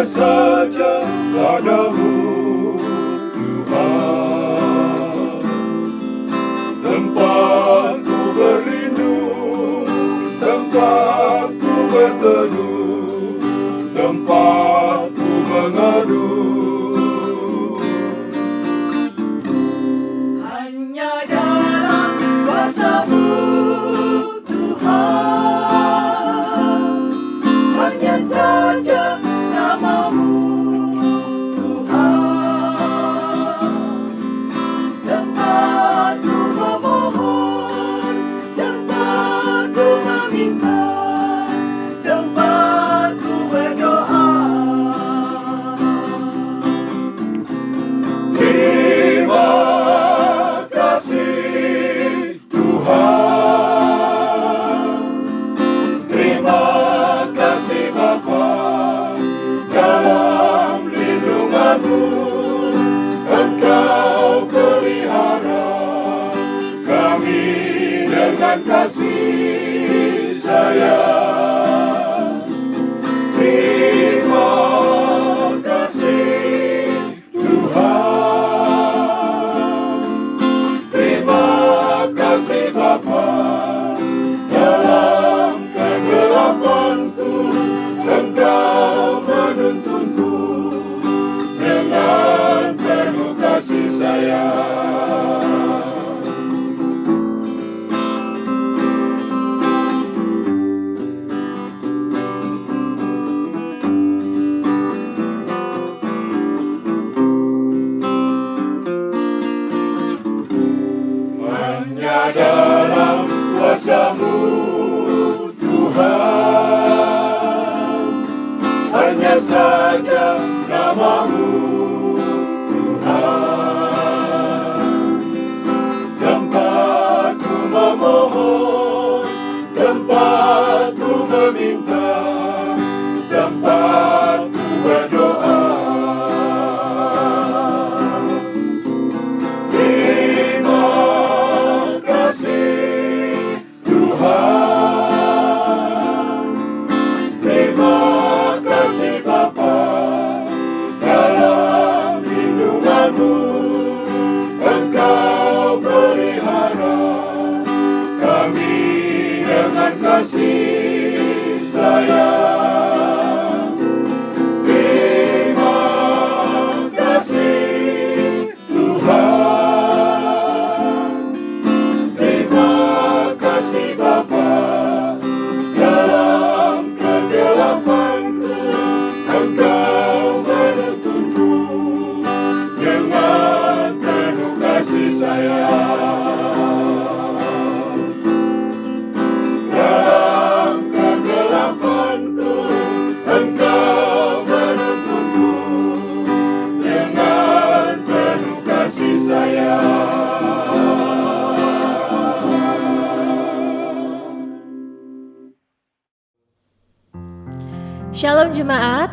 hanya saja padamu Tuhan, tempatku berlindung, tempatku berteduh, tempatku mengadu. Hanya dalam kuasa-Mu Tuhan, hanya saja nama-Mu Tuhan, tempatku memohon, tempatku meminta, tempatku berdoa. Terima kasih Tuhan, terima kasih Bapa, dalam lindungan-Mu Engkau pelihara kami dengan kasih sayang. Terima kasih Tuhan, terima kasih Bapa, dalam kegelapanku Engkau menuntunku dengan penuh kasih sayang. Hanya dalam kuasa-Mu Tuhan, hanya saja nama-Mu Tuhan, tempatku memohon, tempatku meminta, tempatku berdoa. Terima kasih Tuhan, terima kasih Bapa, dalam lindungan-Mu Engkau pelihara kami dengan kasih sayang. Terima kasih Tuhan, terima kasih Bapa, dalam kegelapanku Engkau menuntunku dengan penuh kasih sayang. Dalam kegelapanku Engkau menuntunku dengan penuh kasih sayang. Shalom jemaat,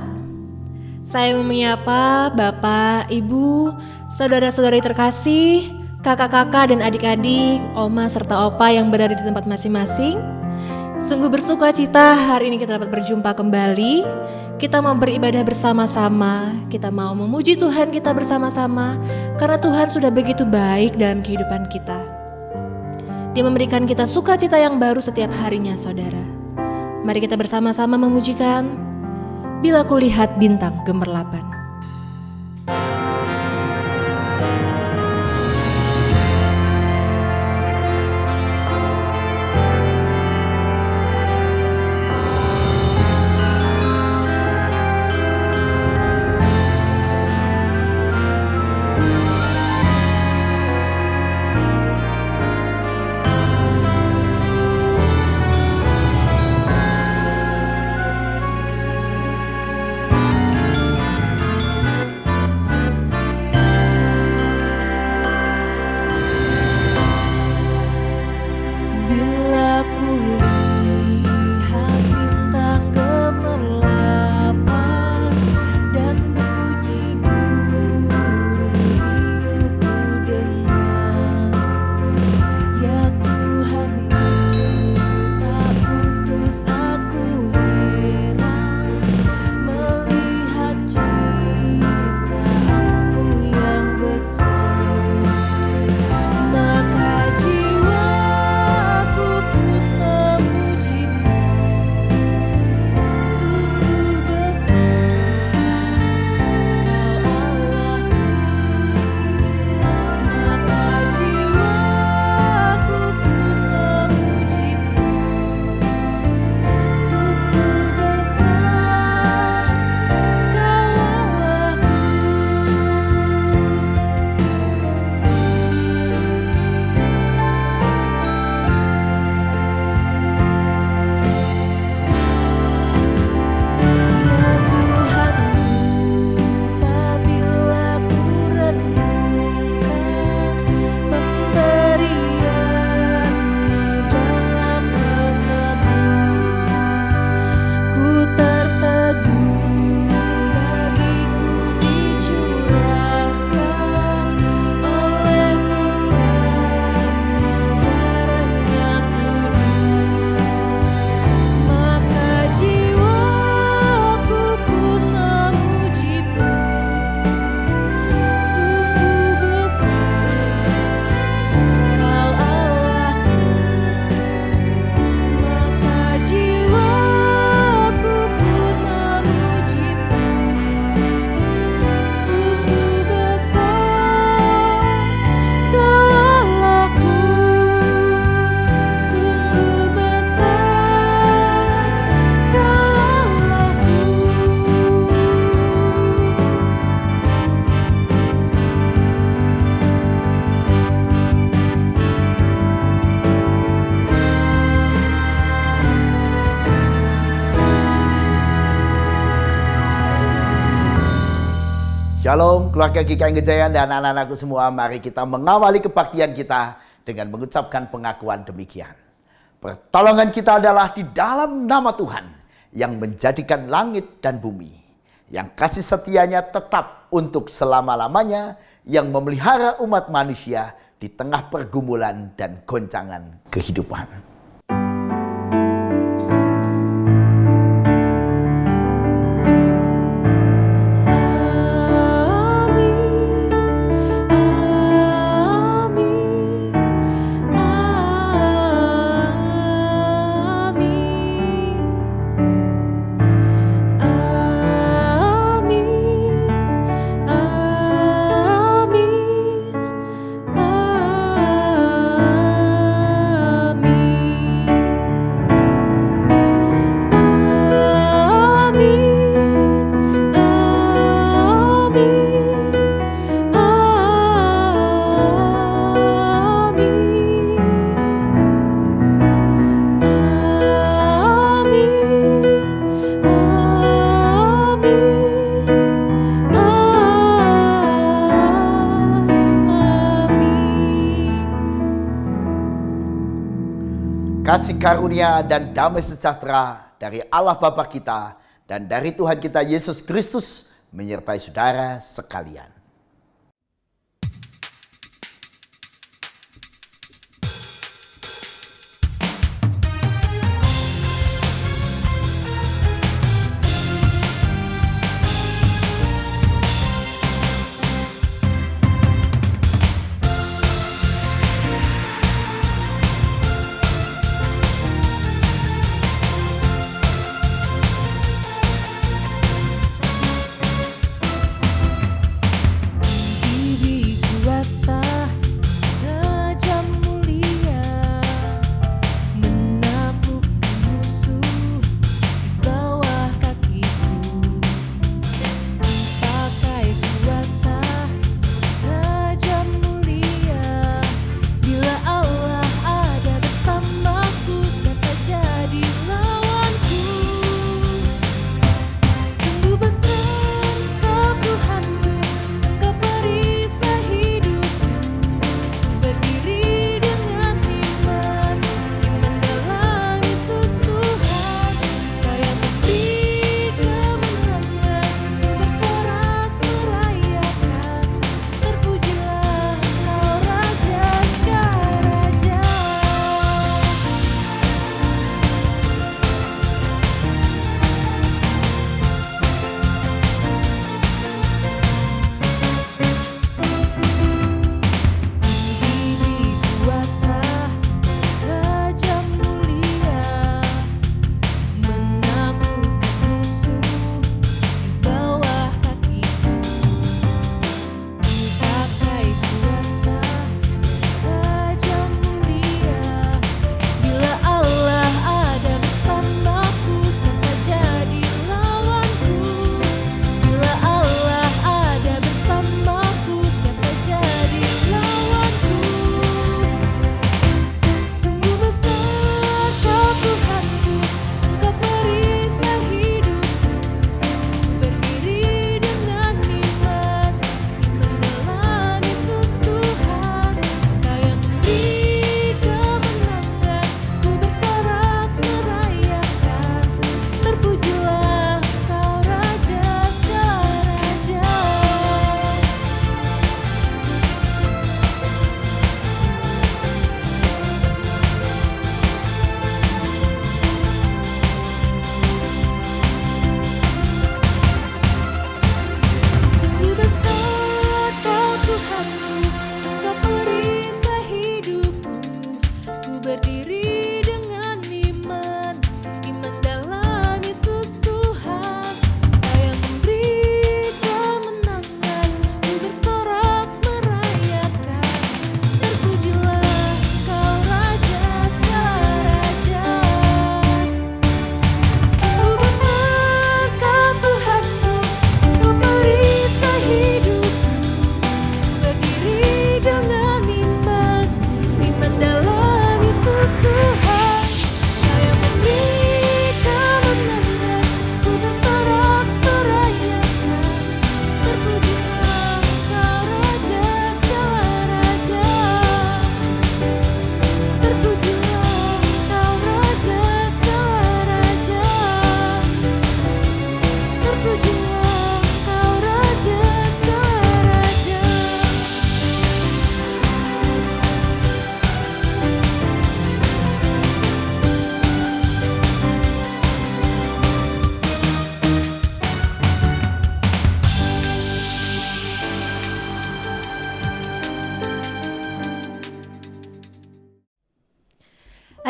saya mau menyapa Bapak, Ibu, saudara-saudari terkasih, kakak-kakak dan adik-adik, oma serta opa yang berada di tempat masing-masing. Sungguh bersuka cita hari ini kita dapat berjumpa kembali. Kita mau beribadah bersama-sama, kita mau memuji Tuhan kita bersama-sama, karena Tuhan sudah begitu baik dalam kehidupan kita. Dia memberikan kita sukacita yang baru setiap harinya, saudara. Mari kita bersama-sama memujikan Bila Kulihat Bintang Gemerlapan. Shalom keluarga GKI Gejayan dan anak-anakku semua. Mari kita mengawali kebaktian kita dengan mengucapkan pengakuan demikian. Pertolongan kita adalah di dalam nama Tuhan yang menjadikan langit dan bumi, yang kasih setianya tetap untuk selama-lamanya, yang memelihara umat manusia di tengah pergumulan dan goncangan kehidupan. Kasih karunia dan damai sejahtera dari Allah Bapa kita dan dari Tuhan kita Yesus Kristus menyertai saudara sekalian.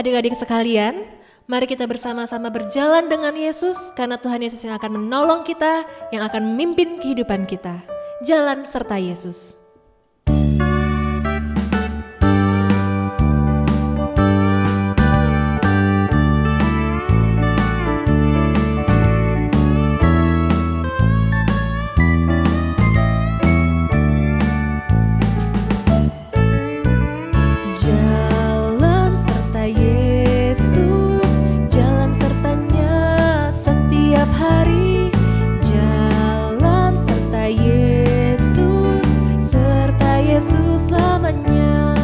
Adik-adik sekalian, mari kita bersama-sama berjalan dengan Yesus, karena Tuhan Yesus yang akan menolong kita, yang akan memimpin kehidupan kita. Jalan serta Yesus. Jalan serta Yesus, jalan sertanya setiap hari. Jalan serta Yesus, serta Yesus selamanya.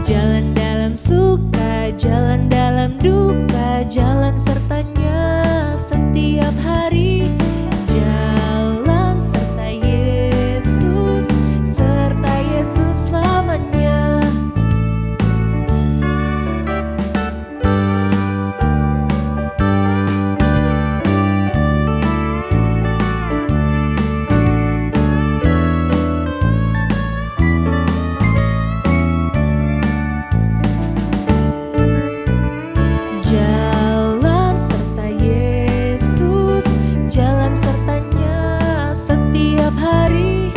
Jalan dalam suka, jalan dalam duka, jalan sertanya setiap hari. Jalan serta Yesus, serta Yesus selamanya. Jalan serta Yesus, jalan sertanya setiap hari.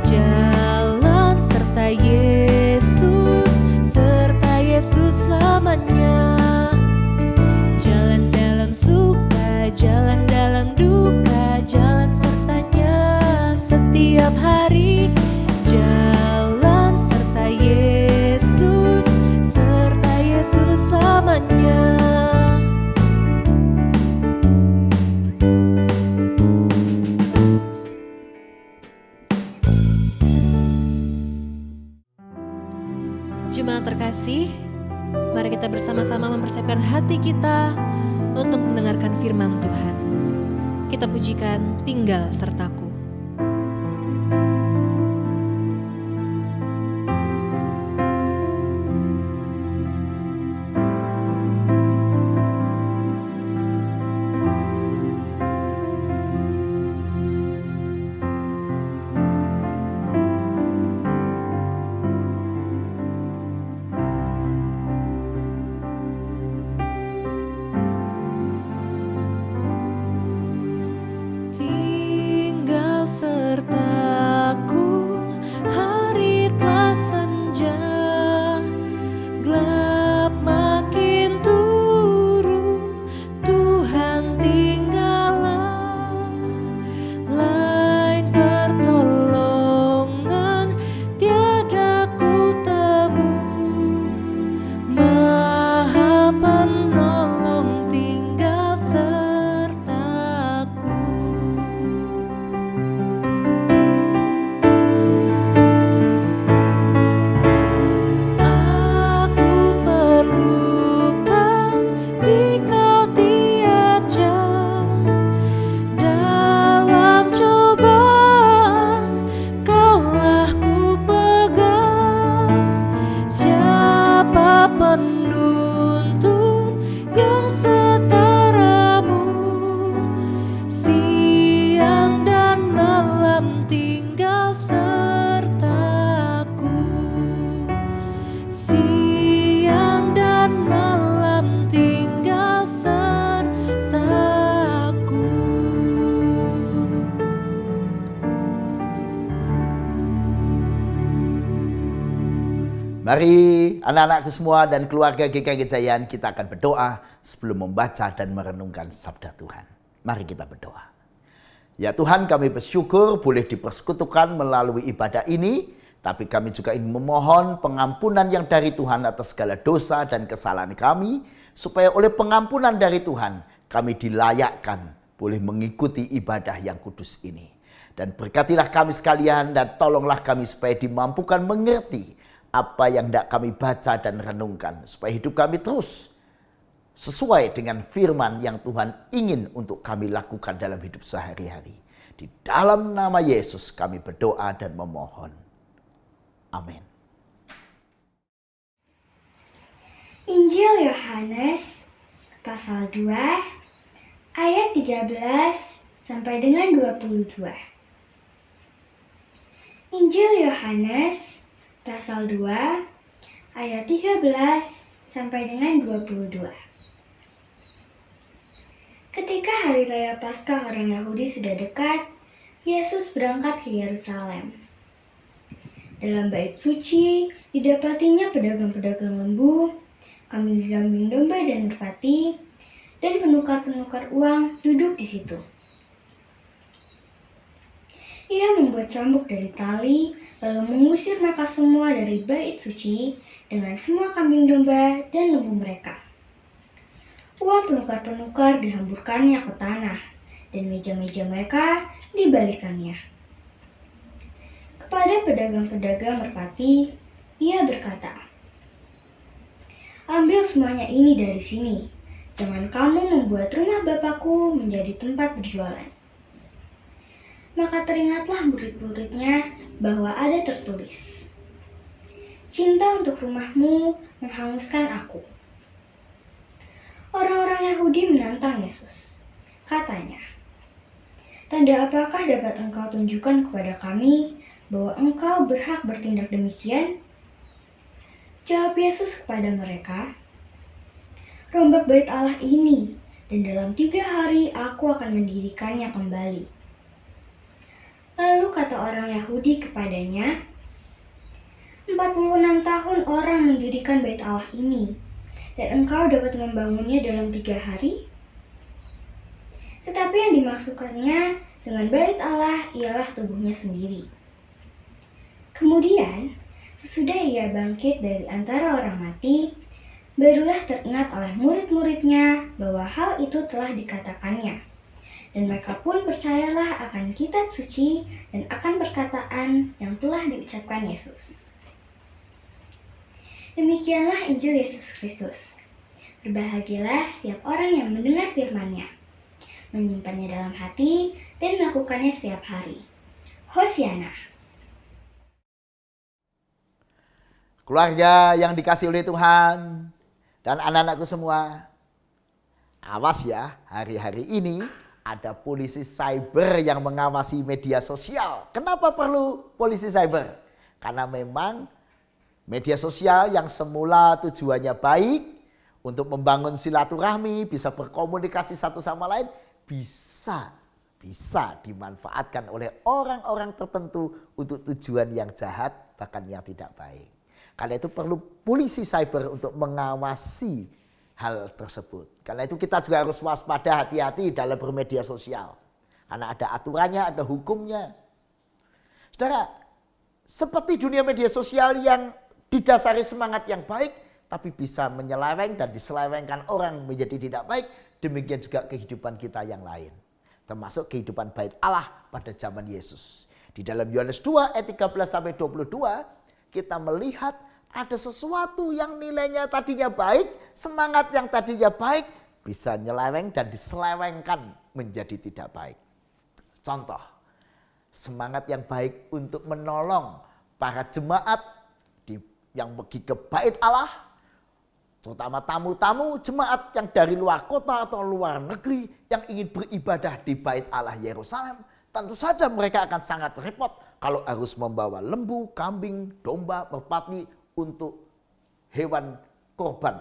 Jalan serta Yesus, serta Yesus selamanya. Jalan dalam suka, jalan dalam duka, jalan sertanya setiap hari. Jalan serta Yesus, serta Yesus selamanya. Jemaat terkasih, mari kita bersama-sama mempersiapkan hati kita untuk mendengarkan firman Tuhan. Kita pujikan Tinggal Sertaku. Tinggal sertaku, hari telah senja, gelap makin turun, Tuhan tinggallah. Lain pertolongan tiada ku temu, Maha Penolong tinggal sertaku. Aku perlukan di Kau tiap jam, dalam cobaan Kaulah ku pegang. Siapa penuntun yang setaramu, siang dan malam tinggal sertaku. Siang dan malam tinggal sertaku. Mari anak-anakku semua dan keluarga GKI Gejayan, kita akan berdoa sebelum membaca dan merenungkan sabda Tuhan. Mari kita berdoa. Ya Tuhan, kami bersyukur boleh dipersekutukan melalui ibadah ini, tapi kami juga ingin memohon pengampunan yang dari Tuhan atas segala dosa dan kesalahan kami, supaya oleh pengampunan dari Tuhan kami dilayakkan boleh mengikuti ibadah yang kudus ini. Dan berkatilah kami sekalian dan tolonglah kami supaya dimampukan mengerti apa yang hendak kami baca dan renungkan, supaya hidup kami terus sesuai dengan firman yang Tuhan ingin untuk kami lakukan dalam hidup sehari-hari. Di dalam nama Yesus kami berdoa dan memohon. Amin. Injil Yohanes pasal 2 ayat 13 sampai dengan 22. Injil Yohanes pasal 2 ayat 13 sampai dengan 22. Ketika hari raya Paskah orang Yahudi sudah dekat, Yesus berangkat ke Yerusalem. Dalam bait suci, didapatinya pedagang-pedagang lembu, kambing-kambing domba dan merpati, dan penukar-penukar uang duduk di situ. Ia membuat cambuk dari tali, lalu mengusir mereka semua dari bait suci dengan semua kambing domba dan lembu mereka. Uang penukar-penukar dihamburkannya ke tanah, dan meja-meja mereka dibalikannya. Kepada pedagang-pedagang merpati, ia berkata, "Ambil semuanya ini dari sini. Jangan kamu membuat rumah Bapakku menjadi tempat berjualan." Maka teringatlah murid-muridnya bahwa ada tertulis, "Cinta untuk rumahmu menghanguskan aku." Orang-orang Yahudi menantang Yesus. Katanya, "Tanda apakah dapat engkau tunjukkan kepada kami bahwa engkau berhak bertindak demikian?" Jawab Yesus kepada mereka, "Rombak bait Allah ini, dan dalam 3 hari aku akan mendirikannya kembali." Lalu kata orang Yahudi kepadanya, 46 tahun orang mendirikan bait Allah ini, dan engkau dapat membangunnya dalam 3 hari? Tetapi yang dimaksudkannya dengan bait Allah ialah tubuhnya sendiri. Kemudian, sesudah ia bangkit dari antara orang mati, barulah teringat oleh murid-muridnya bahwa hal itu telah dikatakannya. Dan mereka pun percayalah akan kitab suci dan akan perkataan yang telah diucapkan Yesus. Demikianlah Injil Yesus Kristus. Berbahagialah setiap orang yang mendengar firman-Nya, menyimpannya dalam hati, dan melakukannya setiap hari. Hosiana. Keluarga yang dikasih oleh Tuhan dan anak-anakku semua, awas ya, hari-hari ini ada polisi cyber yang mengawasi media sosial. Kenapa perlu polisi cyber? Karena memang media sosial yang semula tujuannya baik untuk membangun silaturahmi, bisa berkomunikasi satu sama lain, bisa dimanfaatkan oleh orang-orang tertentu untuk tujuan yang jahat, bahkan yang tidak baik. Karena itu perlu polisi cyber untuk mengawasi hal tersebut. Karena itu kita juga harus waspada, hati-hati dalam bermedia sosial. Karena ada aturannya, ada hukumnya. Saudara, seperti dunia media sosial yang didasari semangat yang baik, tapi bisa menyeleweng dan diselewengkan orang menjadi tidak baik, demikian juga kehidupan kita yang lain. Termasuk kehidupan bait Allah pada zaman Yesus. Di dalam Yohanes 2 ayat 13-22, kita melihat ada sesuatu yang nilainya tadinya baik, semangat yang tadinya baik, bisa nyeleweng dan diselewengkan menjadi tidak baik. Contoh, semangat yang baik untuk menolong para jemaat yang pergi ke bait Allah, terutama tamu-tamu jemaat yang dari luar kota atau luar negeri yang ingin beribadah di bait Allah Yerusalem. Tentu saja mereka akan sangat repot kalau harus membawa lembu, kambing, domba, merpati untuk hewan korban,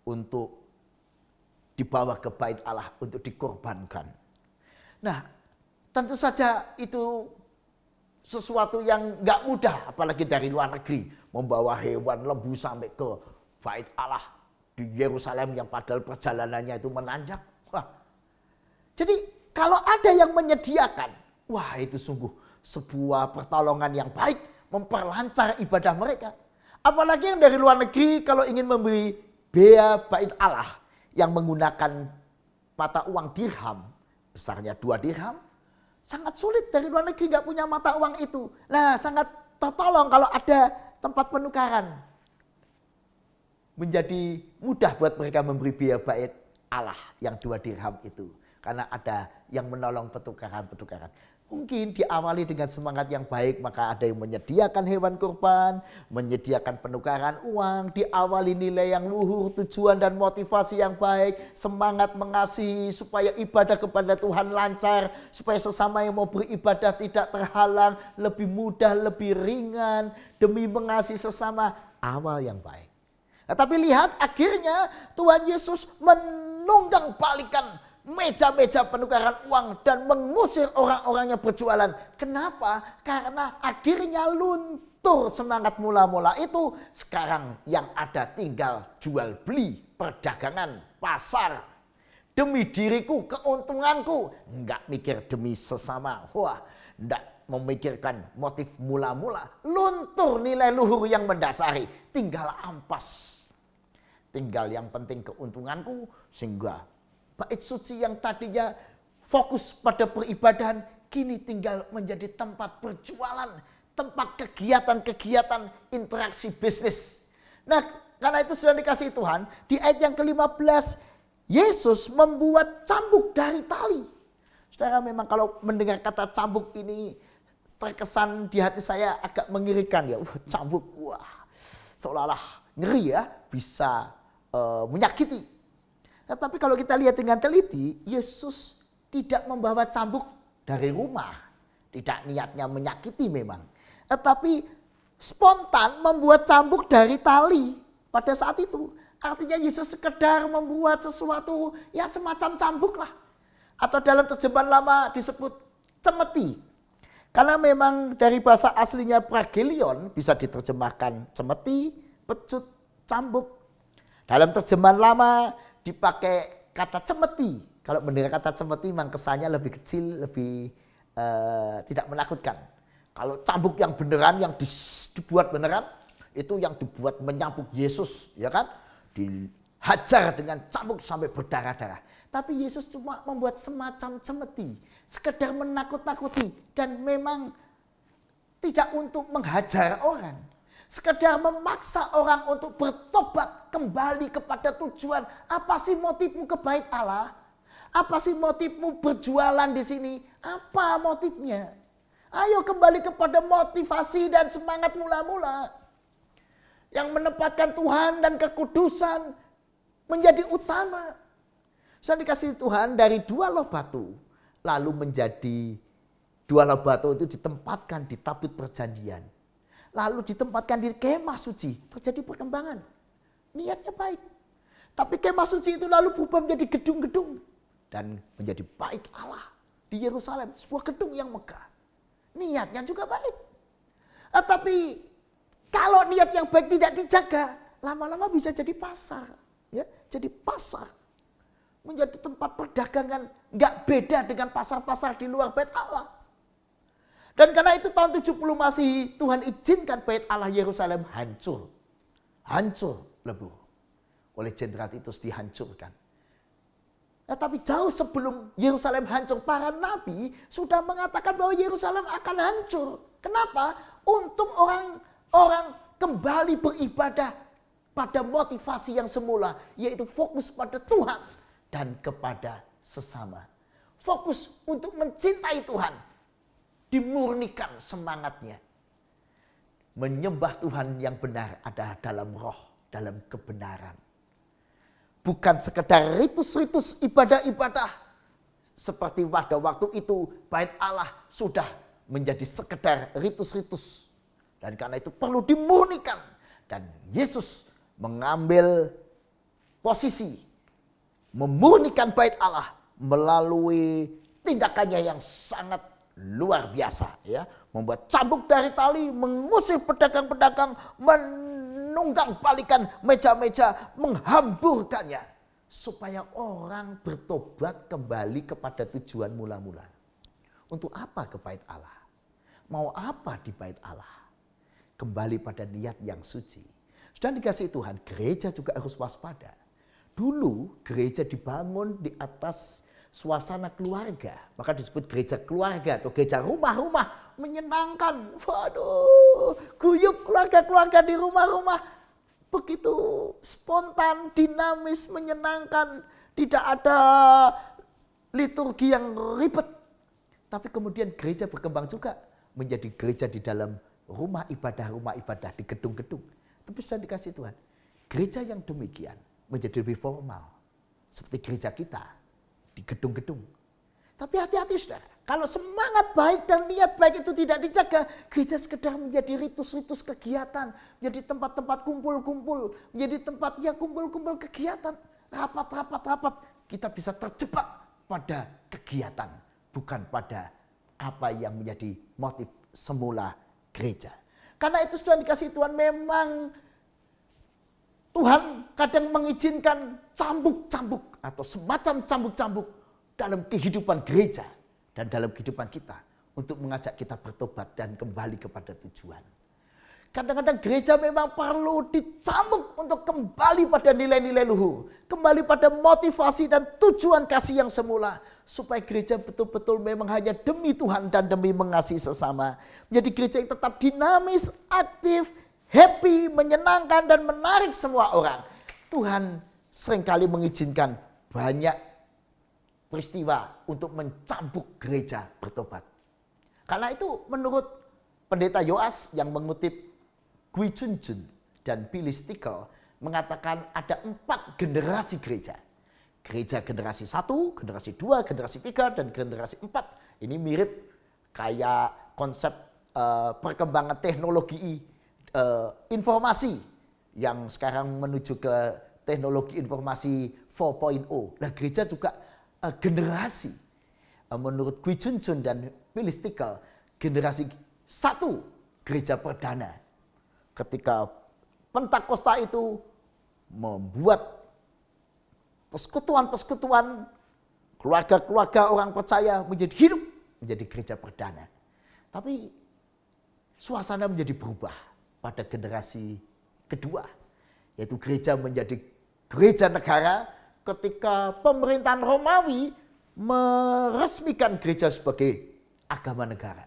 untuk dibawa ke bait Allah untuk dikorbankan. Nah, tentu saja itu sesuatu yang gak mudah, apalagi dari luar negeri, membawa hewan lembu sampai ke bait Allah di Yerusalem yang padahal perjalanannya itu menanjak. Wah. Jadi kalau ada yang menyediakan, wah itu sungguh sebuah pertolongan yang baik, memperlancar ibadah mereka. Apalagi yang dari luar negeri kalau ingin memberi bea bait Allah yang menggunakan mata uang dirham, besarnya 2 dirham, sangat sulit dari luar negeri nggak punya mata uang itu. Nah sangat tertolong kalau ada tempat penukaran. Menjadi mudah buat mereka memberi bea bait Allah yang 2 dirham itu. Karena ada yang menolong pertukaran-pertukaran. Mungkin diawali dengan semangat yang baik, maka ada yang menyediakan hewan kurban, menyediakan penukaran uang, diawali nilai yang luhur, tujuan dan motivasi yang baik, semangat mengasihi supaya ibadah kepada Tuhan lancar, supaya sesama yang mau beribadah tidak terhalang, lebih mudah, lebih ringan, demi mengasihi sesama, awal yang baik. Tapi lihat akhirnya Tuhan Yesus menunggang balikan meja-meja penukaran uang dan mengusir orang-orang yang berjualan. Kenapa? Karena akhirnya luntur semangat mula-mula itu. Sekarang yang ada tinggal jual beli, perdagangan, pasar. Demi diriku, keuntunganku. Enggak mikir demi sesama. Wah, enggak memikirkan motif mula-mula. Luntur nilai luhur yang mendasari. Tinggal ampas. Tinggal yang penting keuntunganku, sehingga bait suci yang tadinya fokus pada peribadahan kini tinggal menjadi tempat berjualan, tempat kegiatan-kegiatan interaksi bisnis. Nah, karena itu sudah dikasih Tuhan, di ayat yang ke-15 Yesus membuat cambuk dari tali. Saudara, memang kalau mendengar kata cambuk ini terkesan di hati saya agak mengirikan ya. Cambuk, wah, seolah-olah ngeri ya, bisa menyakiti. Tetapi kalau kita lihat dengan teliti, Yesus tidak membawa cambuk dari rumah. Tidak niatnya menyakiti memang. Tetapi spontan membuat cambuk dari tali pada saat itu. Artinya Yesus sekedar membuat sesuatu ya semacam cambuk lah. Atau dalam terjemahan lama disebut cemeti. Karena memang dari bahasa aslinya pragelion bisa diterjemahkan cemeti, pecut, cambuk. Dalam terjemahan lama dipakai kata cemeti. Kalau mendengar kata cemeti memang kesannya lebih kecil, lebih tidak menakutkan. Kalau cambuk yang beneran, yang dibuat beneran, itu yang dibuat menyambuk Yesus, ya kan? Dihajar dengan cambuk sampai berdarah-darah. Tapi Yesus cuma membuat semacam cemeti, sekedar menakut-nakuti dan memang tidak untuk menghajar orang. Sekedar memaksa orang untuk bertobat kembali kepada tujuan. Apa sih motifmu ke bait Allah? Apa sih motifmu berjualan di sini? Apa motifnya? Ayo kembali kepada motivasi dan semangat mula-mula. Yang menempatkan Tuhan dan kekudusan menjadi utama. Sudah dikasih Tuhan dari 2 loh batu. Lalu menjadi 2 loh batu itu ditempatkan di tabut perjanjian. Lalu ditempatkan di kemah suci, terjadi perkembangan. Niatnya baik. Tapi kemah suci itu lalu berubah menjadi gedung-gedung. Dan menjadi bait Allah di Yerusalem. Sebuah gedung yang megah. Niatnya juga baik. Tapi kalau niat yang baik tidak dijaga, lama-lama bisa jadi pasar. Ya, jadi pasar. Menjadi tempat perdagangan. Nggak beda dengan pasar-pasar di luar bait Allah. Dan karena itu tahun 70 Masehi Tuhan izinkan bait Allah Yerusalem hancur. Hancur lebur. Oleh Jenderal Titus dihancurkan. Tapi jauh sebelum Yerusalem hancur, para nabi sudah mengatakan bahwa Yerusalem akan hancur. Kenapa? Untuk orang-orang kembali beribadah pada motivasi yang semula. Yaitu fokus pada Tuhan dan kepada sesama. Fokus untuk mencintai Tuhan. Dimurnikan semangatnya. Menyembah Tuhan yang benar adalah dalam roh, dalam kebenaran. Bukan sekedar ritus-ritus ibadah-ibadah. Seperti pada waktu itu bait Allah sudah menjadi sekedar ritus-ritus. Dan karena itu perlu dimurnikan. Dan Yesus mengambil posisi. Memurnikan bait Allah melalui tindakannya yang sangat luar biasa, ya, membuat cambuk dari tali, mengusir pedagang-pedagang, menunggang balikan meja-meja, menghamburkannya supaya orang bertobat kembali kepada tujuan mula-mula. Untuk apa ke bait Allah? Mau apa di bait Allah? Kembali pada niat yang suci. Sudah dikasih Tuhan, gereja juga harus waspada. Dulu gereja dibangun di atas suasana keluarga, maka disebut gereja keluarga atau gereja rumah-rumah menyenangkan. Waduh, guyup keluarga-keluarga di rumah-rumah begitu spontan, dinamis, menyenangkan, tidak ada liturgi yang ribet. Tapi kemudian gereja berkembang juga menjadi gereja di dalam rumah ibadah di gedung-gedung. Tapi sudah dikasih Tuhan, gereja yang demikian menjadi lebih formal seperti gereja kita. Di gedung-gedung. Tapi hati-hati saudara, kalau semangat baik dan niat baik itu tidak dijaga, gereja sekedar menjadi ritus-ritus kegiatan, menjadi tempat-tempat kumpul-kumpul, menjadi tempat ya kumpul-kumpul kegiatan, rapat. Kita bisa terjebak pada kegiatan, bukan pada apa yang menjadi motif semula gereja. Karena itu sudah dikasih Tuhan, memang Tuhan kadang mengizinkan cambuk-cambuk atau semacam cambuk-cambuk dalam kehidupan gereja dan dalam kehidupan kita untuk mengajak kita bertobat dan kembali kepada tujuan. Kadang-kadang gereja memang perlu dicambuk untuk kembali pada nilai-nilai luhur, kembali pada motivasi dan tujuan kasih yang semula, supaya gereja betul-betul memang hanya demi Tuhan dan demi mengasihi sesama. Menjadi gereja yang tetap dinamis, aktif, happy, menyenangkan dan menarik semua orang. Tuhan seringkali mengizinkan banyak peristiwa untuk mencambuk gereja bertobat. Karena itu menurut pendeta Yoas yang mengutip Gui Chunjun dan Billy Stickle mengatakan ada 4 generasi gereja. Gereja generasi 1, generasi 2, generasi 3, dan generasi 4. Ini mirip kayak konsep perkembangan teknologi informasi yang sekarang menuju ke teknologi informasi 4.0. Nah, gereja juga generasi menurut Gui Chunjun dan Billy Stickle, generasi 1 gereja perdana. Ketika Pentakosta itu membuat persekutuan-persekutuan keluarga-keluarga orang percaya menjadi hidup, menjadi gereja perdana. Tapi suasana menjadi berubah pada generasi kedua, yaitu gereja menjadi gereja negara ketika pemerintahan Romawi meresmikan gereja sebagai agama negara.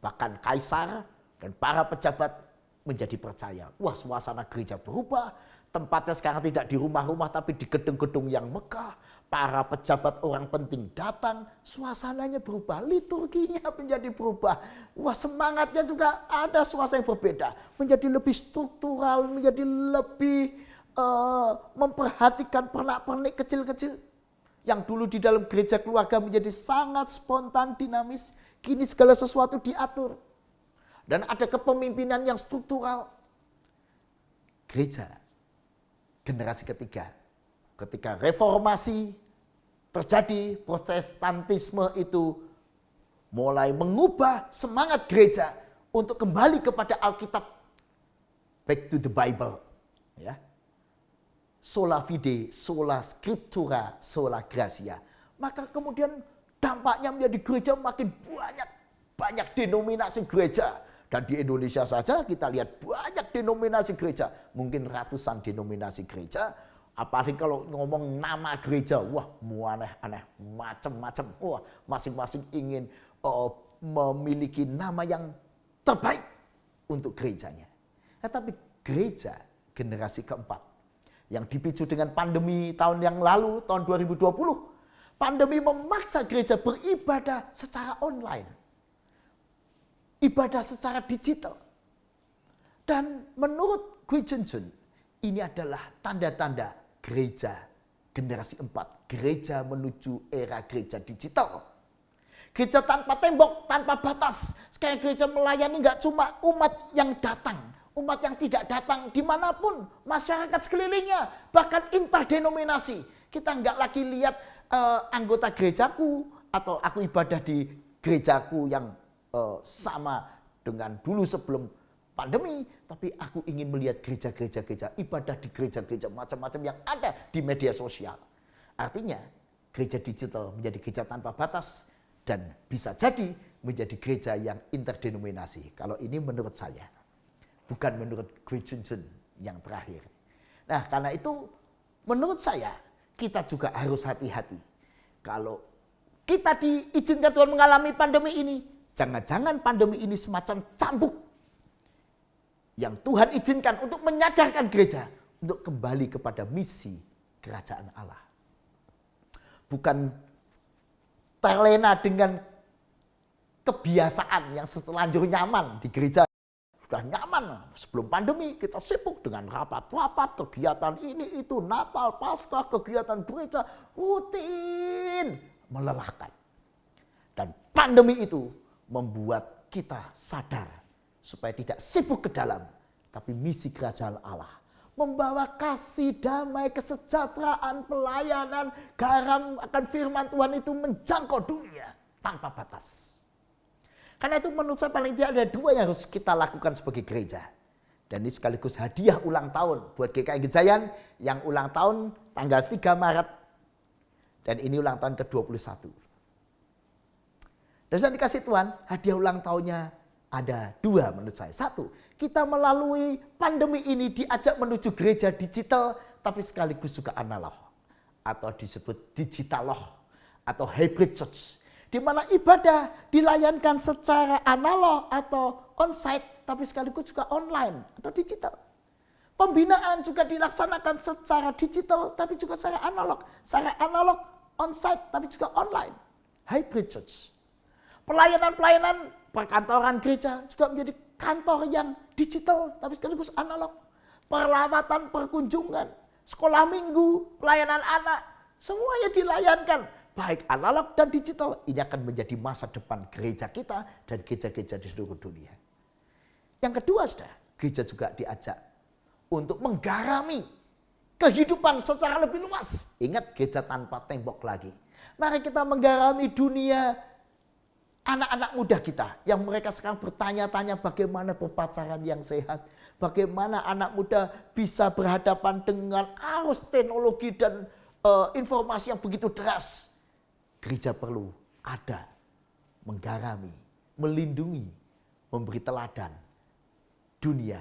Bahkan kaisar dan para pejabat menjadi percaya. Wah, suasana gereja berubah. Tempatnya sekarang tidak di rumah-rumah tapi di gedung-gedung yang megah. Para pejabat orang penting datang, suasananya berubah, liturginya menjadi berubah. Wah, semangatnya juga ada suasana yang berbeda. Menjadi lebih struktural, menjadi lebih memperhatikan pernak-pernik kecil-kecil. Yang dulu di dalam gereja keluarga menjadi sangat spontan, dinamis. Kini segala sesuatu diatur. Dan ada kepemimpinan yang struktural. Gereja generasi ketiga, ketika reformasi terjadi, protestantisme itu mulai mengubah semangat gereja untuk kembali kepada Alkitab, back to the Bible, ya. Sola fide, sola scriptura, sola gratia. Maka kemudian dampaknya menjadi gereja makin banyak denominasi gereja. Dan di Indonesia saja kita lihat banyak denominasi gereja, mungkin ratusan denominasi gereja. Apalagi kalau ngomong nama gereja, wah aneh-aneh, macam-macam. Wah, masing-masing ingin memiliki nama yang terbaik untuk gerejanya. Tetapi gereja generasi keempat yang dipicu dengan pandemi tahun yang lalu, tahun 2020, pandemi memaksa gereja beribadah secara online, ibadah secara digital. Dan menurut Gui Chunjun, ini adalah tanda-tanda gereja generasi 4, gereja menuju era gereja digital. Gereja tanpa tembok, tanpa batas. Sekarang gereja melayani nggak cuma umat yang datang, umat yang tidak datang dimanapun, masyarakat sekelilingnya, bahkan interdenominasi. Kita nggak lagi lihat anggota gerejaku atau aku ibadah di gerejaku yang sama dengan dulu sebelum pandemi, tapi aku ingin melihat gereja-gereja, ibadah di gereja-gereja macam-macam yang ada di media sosial. Artinya gereja digital menjadi gereja tanpa batas dan bisa jadi menjadi gereja yang interdenominasi. Kalau ini menurut saya, bukan menurut Gui Chunjun yang terakhir. Nah, karena itu menurut saya kita juga harus hati-hati. Kalau kita diizinkan Tuhan mengalami pandemi ini, jangan-jangan pandemi ini semacam cambuk yang Tuhan izinkan untuk menyadarkan gereja untuk kembali kepada misi kerajaan Allah. Bukan terlena dengan kebiasaan yang setelanjur nyaman di gereja. Sudah nyaman sebelum pandemi, kita sibuk dengan rapat-rapat, kegiatan ini itu, Natal, Paskah, kegiatan gereja, rutin, melelahkan. Dan pandemi itu membuat kita sadar supaya tidak sibuk ke dalam, tapi misi kerajaan Allah. Membawa kasih, damai, kesejahteraan, pelayanan, garam akan firman Tuhan itu menjangkau dunia tanpa batas. Karena itu menurut saya paling tidak ada dua yang harus kita lakukan sebagai gereja. Dan ini sekaligus hadiah ulang tahun buat GKI Gejayan yang ulang tahun tanggal 3 Maret. Dan ini ulang tahun ke-21. Dan dikasih Tuhan, hadiah ulang tahunnya ada dua menurut saya. Satu, kita melalui pandemi ini diajak menuju gereja digital, tapi sekaligus juga analog. Atau disebut digital atau hybrid church. Di mana ibadah dilayankan secara analog atau onsite, tapi sekaligus juga online atau digital. Pembinaan juga dilaksanakan secara digital, tapi juga secara analog. Secara analog, onsite, tapi juga online. Hybrid church. Pelayanan-pelayanan perkantoran gereja juga menjadi kantor yang digital, tapi sekaligus analog. Perlawatan, perkunjungan, sekolah minggu, pelayanan anak, semuanya dilayankan. Baik analog dan digital, ini akan menjadi masa depan gereja kita dan gereja-gereja di seluruh dunia. Yang kedua, saudara, gereja juga diajak untuk menggarami kehidupan secara lebih luas. Ingat, gereja tanpa tembok lagi. Mari kita menggarami dunia anak-anak muda kita yang mereka sekarang bertanya-tanya bagaimana berpacaran yang sehat. Bagaimana anak muda bisa berhadapan dengan arus teknologi dan informasi yang begitu deras. Gereja perlu ada, menggarami, melindungi, memberi teladan dunia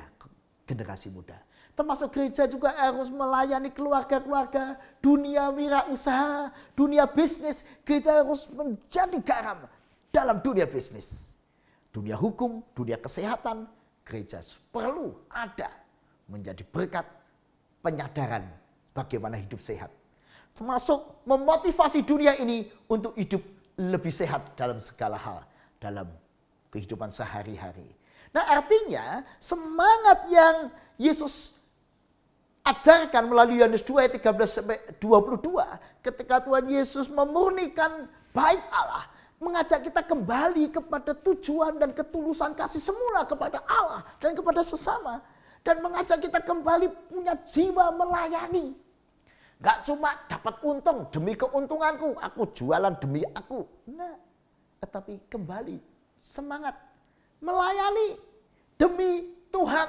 generasi muda. Termasuk gereja juga harus melayani keluarga-keluarga, dunia wirausaha, dunia bisnis. Gereja harus menjadi garam dalam dunia bisnis. Dunia hukum, dunia kesehatan, gereja perlu ada menjadi berkat penyadaran bagaimana hidup sehat. Termasuk memotivasi dunia ini untuk hidup lebih sehat dalam segala hal, dalam kehidupan sehari-hari. Nah, artinya semangat yang Yesus ajarkan melalui Yohanes 2 ayat 13-22 ketika Tuhan Yesus memurnikan bait Allah, mengajak kita kembali kepada tujuan dan ketulusan kasih semula kepada Allah dan kepada sesama, dan mengajak kita kembali punya jiwa melayani. Gak cuma dapat untung demi keuntunganku, aku jualan demi aku. Enggak, tetapi kembali semangat melayani demi Tuhan,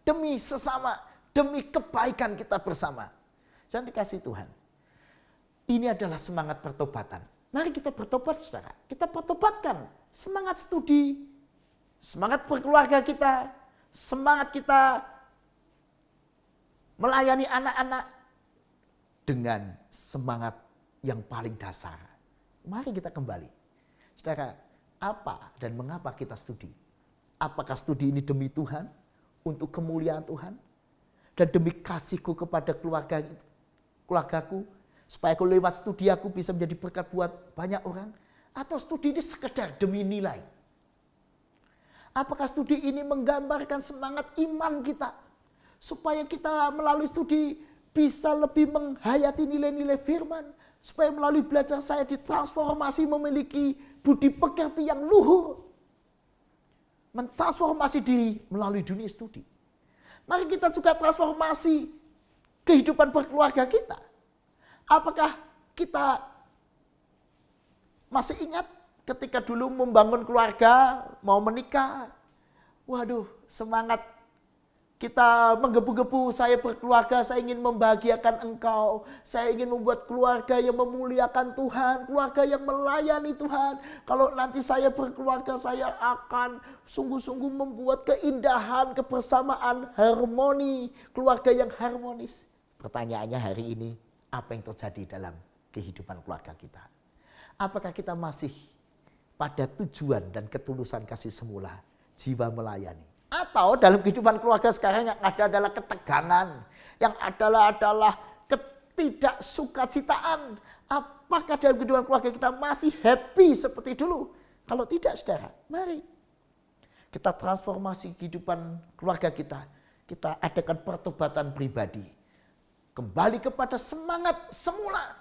demi sesama, demi kebaikan kita bersama. Jangan dikasih Tuhan. Ini adalah semangat pertobatan. Mari kita bertobat, saudara. Kita pertobatkan semangat studi, semangat berkeluarga kita, semangat kita melayani anak-anak dengan semangat yang paling dasar. Mari kita kembali. Saudara, apa dan mengapa kita studi? Apakah studi ini demi Tuhan, untuk kemuliaan Tuhan, dan demi kasihku kepada keluargaku, supaya aku lewat studi aku bisa menjadi berkat buat banyak orang? Atau studi ini sekedar demi nilai? Apakah studi ini menggambarkan semangat iman kita, supaya kita melalui studi bisa lebih menghayati nilai-nilai firman, supaya melalui belajar saya ditransformasi memiliki budi pekerti yang luhur, mentransformasi diri melalui dunia studi. Mari kita juga transformasi kehidupan berkeluarga kita. Apakah kita masih ingat ketika dulu membangun keluarga, mau menikah? Waduh, semangat kita menggebu-gebu, saya berkeluarga, saya ingin membahagiakan engkau. Saya ingin membuat keluarga yang memuliakan Tuhan, keluarga yang melayani Tuhan. Kalau nanti saya berkeluarga, saya akan sungguh-sungguh membuat keindahan, kebersamaan, harmoni, keluarga yang harmonis. Pertanyaannya hari ini, apa yang terjadi dalam kehidupan keluarga kita? Apakah kita masih pada tujuan dan ketulusan kasih semula, jiwa melayani? Atau dalam kehidupan keluarga sekarang yang ada adalah ketegangan, yang adalah ketidaksukacitaan. Apakah dalam kehidupan keluarga kita masih happy seperti dulu? Kalau tidak, saudara, mari kita transformasi kehidupan keluarga kita. Kita adakan pertobatan pribadi. Kembali kepada semangat semula,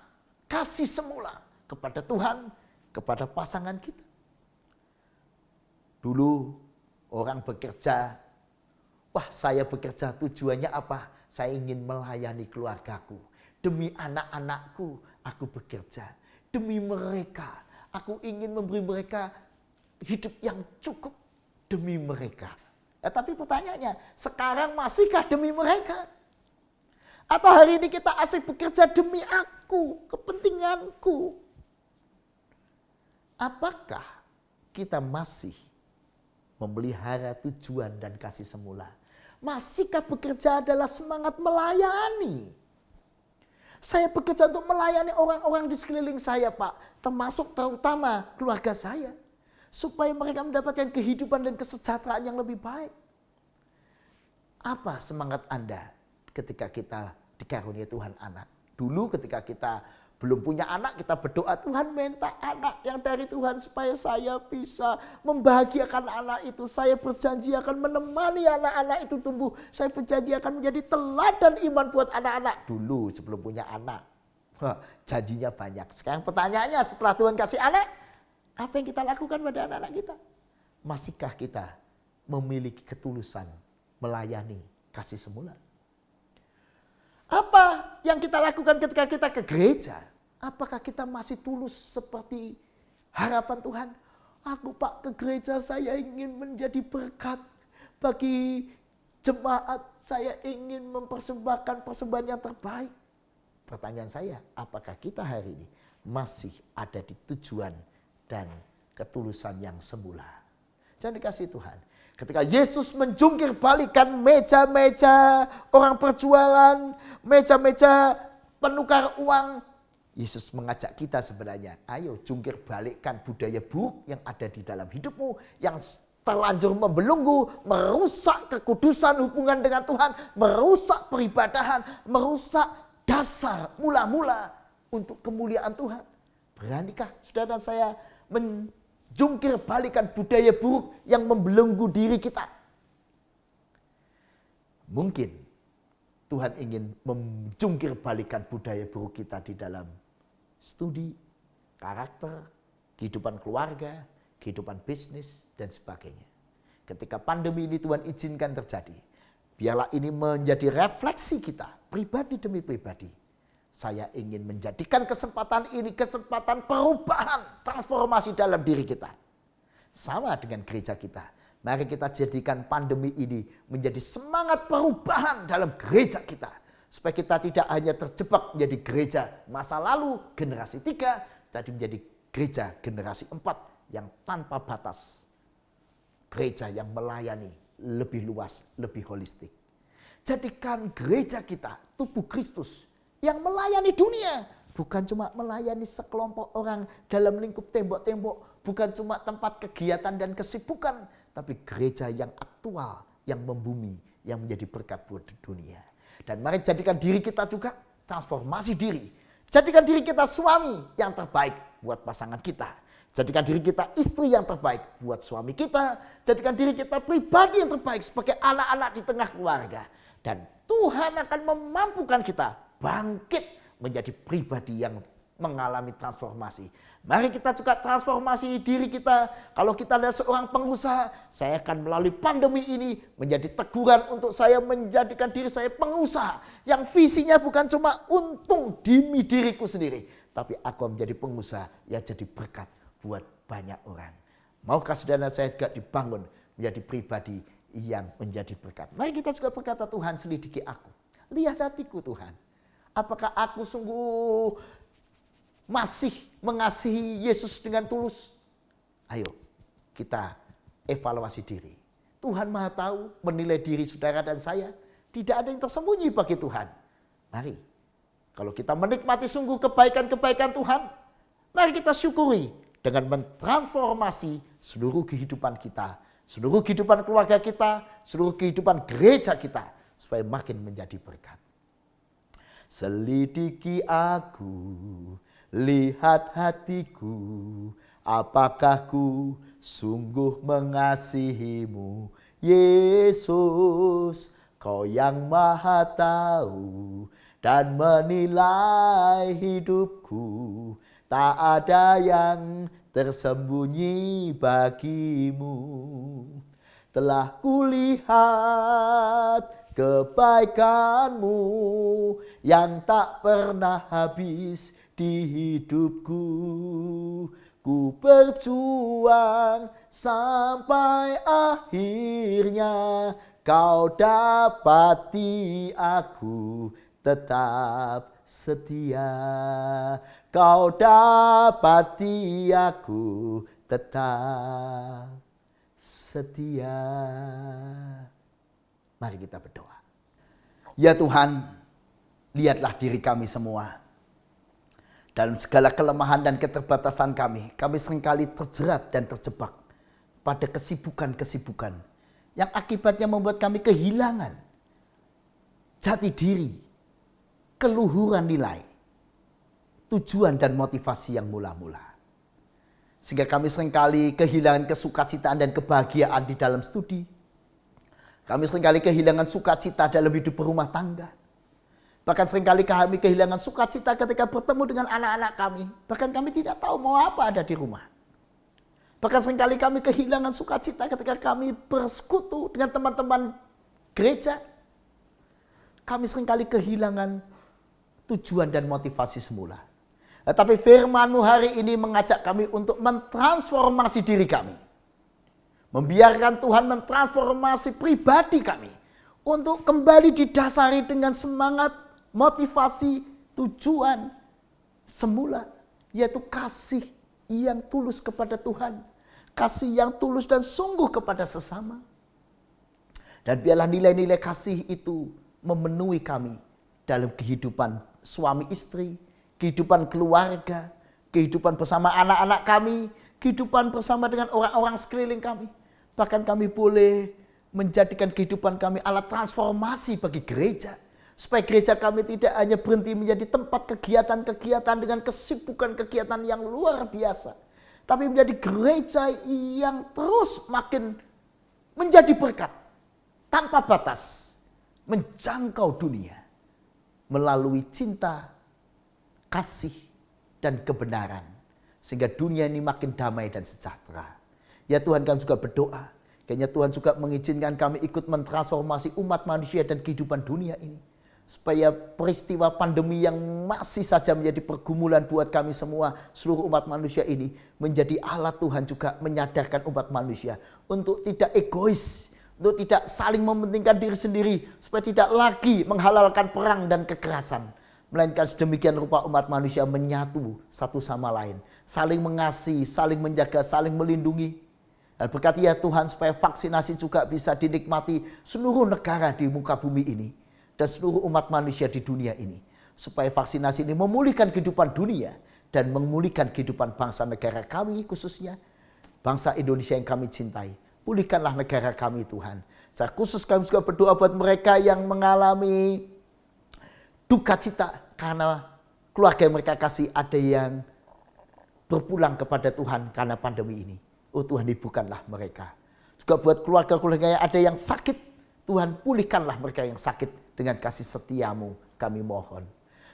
kasih semula kepada Tuhan, kepada pasangan kita. Dulu orang bekerja, wah saya bekerja tujuannya apa? Saya ingin melayani keluargaku. Demi anak-anakku aku bekerja. Demi mereka, aku ingin memberi mereka hidup yang cukup demi mereka. Ya, tapi pertanyaannya, sekarang masihkah demi mereka? Atau hari ini kita asik bekerja demi aku, kepentinganku? Apakah kita masih memelihara tujuan dan kasih semula? Masihkah bekerja adalah semangat melayani? Saya bekerja untuk melayani orang-orang di sekeliling saya, Pak. Termasuk terutama keluarga saya. Supaya mereka mendapatkan kehidupan dan kesejahteraan yang lebih baik. Apa semangat Anda ketika kita dikaruniai Tuhan anak? Dulu ketika kita belum punya anak, kita berdoa, Tuhan minta anak yang dari Tuhan supaya saya bisa membahagiakan anak itu. Saya berjanji akan menemani anak-anak itu tumbuh. Saya berjanji akan menjadi teladan iman buat anak-anak. Dulu sebelum punya anak, janjinya banyak. Sekarang pertanyaannya, setelah Tuhan kasih anak, apa yang kita lakukan pada anak-anak kita? Masihkah kita memiliki ketulusan melayani kasih semula? Apa yang kita lakukan ketika kita ke gereja? Apakah kita masih tulus seperti harapan Tuhan? Aku Pak ke gereja saya ingin menjadi berkat bagi jemaat. Saya ingin mempersembahkan persembahan yang terbaik. Pertanyaan saya, apakah kita hari ini masih ada di tujuan dan ketulusan yang semula? Dan dikasih Tuhan, ketika Yesus menjungkir balikan meja-meja orang perjualan, meja-meja penukar uang, Yesus mengajak kita sebenarnya, ayo jungkir balikkan budaya buruk yang ada di dalam hidupmu, yang terlanjur membelenggu, merusak kekudusan hubungan dengan Tuhan, merusak peribadahan, merusak dasar mula-mula untuk kemuliaan Tuhan. Beranikah saudara dan saya menjungkir balikan budaya buruk yang membelenggu diri kita? Mungkin Tuhan ingin menjungkir balikan budaya buruk kita di dalam studi, karakter, kehidupan keluarga, kehidupan bisnis, dan sebagainya. Ketika pandemi ini Tuhan izinkan terjadi, biarlah ini menjadi refleksi kita, pribadi demi pribadi. Saya ingin menjadikan kesempatan ini kesempatan perubahan, transformasi dalam diri kita. Sama dengan gereja kita. Mari kita jadikan pandemi ini menjadi semangat perubahan dalam gereja kita. Supaya kita tidak hanya terjebak menjadi gereja masa lalu, generasi 3, tadi menjadi gereja generasi 4 yang tanpa batas. Gereja yang melayani lebih luas, lebih holistik. Jadikan gereja kita tubuh Kristus yang melayani dunia. Bukan cuma melayani sekelompok orang dalam lingkup tembok-tembok. Bukan cuma tempat kegiatan dan kesibukan. Tapi gereja yang aktual, yang membumi, yang menjadi berkat buat dunia. Dan mari jadikan diri kita juga transformasi diri. Jadikan diri kita suami yang terbaik buat pasangan kita. Jadikan diri kita istri yang terbaik buat suami kita. Jadikan diri kita pribadi yang terbaik sebagai anak-anak di tengah keluarga. Dan Tuhan akan memampukan kita bangkit menjadi pribadi yang mengalami transformasi. Mari kita juga transformasi diri kita. Kalau kita adalah seorang pengusaha, saya akan melalui pandemi ini menjadi teguran untuk saya menjadikan diri saya pengusaha yang visinya bukan cuma untung demi diriku sendiri, tapi aku menjadi pengusaha yang jadi berkat buat banyak orang. Maukah saudara saya juga dibangun menjadi pribadi yang menjadi berkat? Mari kita juga berkata, Tuhan selidiki aku. Lihat hatiku Tuhan. Apakah aku sungguh masih mengasihi Yesus dengan tulus? Ayo kita evaluasi diri. Tuhan Maha tahu, menilai diri saudara dan saya. Tidak ada yang tersembunyi bagi Tuhan. Mari, kalau kita menikmati sungguh kebaikan-kebaikan Tuhan, mari kita syukuri dengan mentransformasi seluruh kehidupan kita, seluruh kehidupan keluarga kita, seluruh kehidupan gereja kita, supaya makin menjadi berkat. Selidiki aku, lihat hatiku, apakah ku sungguh mengasihimu, Yesus, Kau yang Maha tahu dan menilai hidupku. Tak ada yang tersembunyi bagimu. Telah kulihat kebaikanmu yang tak pernah habis di hidupku. Ku berjuang sampai akhirnya kau dapati aku tetap setia. Kau dapati aku tetap setia. Mari kita berdoa. Ya Tuhan, lihatlah diri kami semua. Dalam segala kelemahan dan keterbatasan kami seringkali terjerat dan terjebak pada kesibukan-kesibukan yang akibatnya membuat kami kehilangan jati diri, keluhuran nilai, tujuan dan motivasi yang mula-mula. Sehingga kami seringkali kehilangan kesukacitaan dan kebahagiaan di dalam studi. Kami seringkali kehilangan sukacita dalam hidup berumah tangga. Bahkan seringkali kami kehilangan sukacita ketika bertemu dengan anak-anak kami. Bahkan kami tidak tahu mau apa ada di rumah. Bahkan seringkali kami kehilangan sukacita ketika kami bersekutu dengan teman-teman gereja. Kami seringkali kehilangan tujuan dan motivasi semula. Tetapi firman-Mu hari ini mengajak kami untuk mentransformasi diri kami. Membiarkan Tuhan mentransformasi pribadi kami. Untuk kembali didasari dengan semangat, motivasi, tujuan semula. Yaitu kasih yang tulus kepada Tuhan. Kasih yang tulus dan sungguh kepada sesama. Dan biarlah nilai-nilai kasih itu memenuhi kami dalam kehidupan suami istri, kehidupan keluarga, kehidupan bersama anak-anak kami, kehidupan bersama dengan orang-orang sekeliling kami. Bahkan kami boleh menjadikan kehidupan kami alat transformasi bagi gereja. Supaya gereja kami tidak hanya berhenti menjadi tempat kegiatan-kegiatan dengan kesibukan kegiatan yang luar biasa. Tapi menjadi gereja yang terus makin menjadi berkat. Tanpa batas. Menjangkau dunia. Melalui cinta, kasih, dan kebenaran. Sehingga dunia ini makin damai dan sejahtera. Ya Tuhan, kami juga berdoa. Kayaknya Tuhan juga mengizinkan kami ikut mentransformasi umat manusia dan kehidupan dunia ini. Supaya peristiwa pandemi yang masih saja menjadi pergumulan buat kami semua, seluruh umat manusia ini, menjadi alat Tuhan juga menyadarkan umat manusia. Untuk tidak egois, untuk tidak saling mementingkan diri sendiri. Supaya tidak lagi menghalalkan perang dan kekerasan. Melainkan sedemikian rupa umat manusia menyatu satu sama lain. Saling mengasihi, saling menjaga, saling melindungi. Dan berkati ya Tuhan supaya vaksinasi juga bisa dinikmati seluruh negara di muka bumi ini. Dan seluruh umat manusia di dunia ini. Supaya vaksinasi ini memulihkan kehidupan dunia. Dan memulihkan kehidupan bangsa negara kami khususnya. Bangsa Indonesia yang kami cintai. Pulihkanlah negara kami Tuhan. Secara khusus kami juga berdoa buat mereka yang mengalami duka cita. Karena keluarga yang mereka kasih ada yang berpulang kepada Tuhan karena pandemi ini. Oh Tuhan, hiburkanlah mereka. Juga buat keluarga-keluarga yang ada yang sakit. Tuhan, pulihkanlah mereka yang sakit dengan kasih setiamu kami mohon.